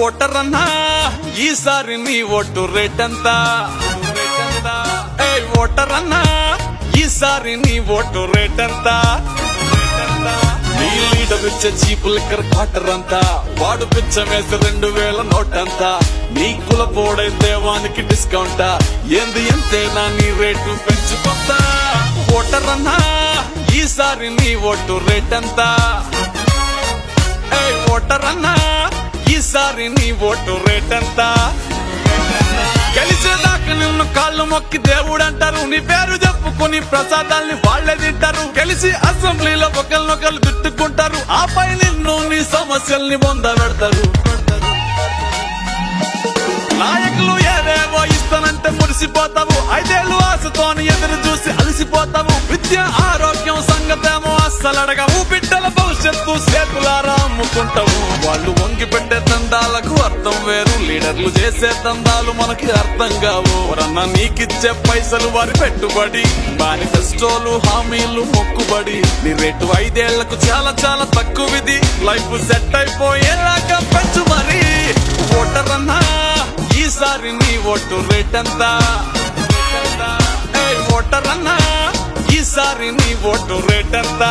Voter అన్నా ఈసారి నీ ఓటు రేట్ ఎంత? ఓటర్ అన్నా ఈసారి నీ ఓటు రేట్ ఎంత? నీ లీడర్ ఇచ్చే చీప్ లిక్కర్ క్వార్టర్ అంతా, వాడు పిచ్చమేసి 2000 నోట్ అంతా, నీ కులపోడైతే వానికి డిస్కౌంటా, ఏంది ఎంతేనా నీ రేటు పెంచుకుంటా. ఓటర్ అన్నా ఈసారి నీ ఓటు రేట్ ఎంత? ఓటర్ అన్నా ఈసారి నీ ఓటు రేట్ ఎంత? గెలిచేదాకా నిన్ను కాళ్ళు మొక్కి దేవుడు అంటారు, నీ పేరు చెప్పుకుని ప్రసాదాల్ని వాళ్లే తింటారు, గెలిచి అసెంబ్లీలో ఒకరినొకరు తిట్టుకుంటారు, ఆపై నిన్ను నీ సమస్యల్ని పొందబెడతారు. నాయకులు ఏదేవో ఇస్తానంటే మురిసిపోతావు, 5 ఏళ్ళు ఆశతోని ఎదురు చూసి అలసిపోతావు, విద్య ఆరోగ్యం సంగతేమో అస్సలు అడగవు, బిడ్డల భవిష్యత్తు చేతులారా అమ్ముకుంటావు. వాళ్ళు వంగి పెట్టే దందాలకు అర్థం వేరు, లీడర్లు చేసే దందాలు మనకి అర్థం కావు. ఎవరన్నా నీకిచ్చే పైసలు వారి పెట్టుబడి, మేనిఫెస్టోలు హామీలు మొక్కుబడి, నీ రేటు 5 ఏళ్లకు చాలా చాలా తక్కువది, లైఫ్ సెట్ అయిపోయేలాగా పెంచు మరి. ఓటర్ అన్నా ఈసారి నీ ఓటు రేట్ ఎంత? ఓటర్ అన్నా ఈసారి నీ ఓటు రేట్ ఎంత?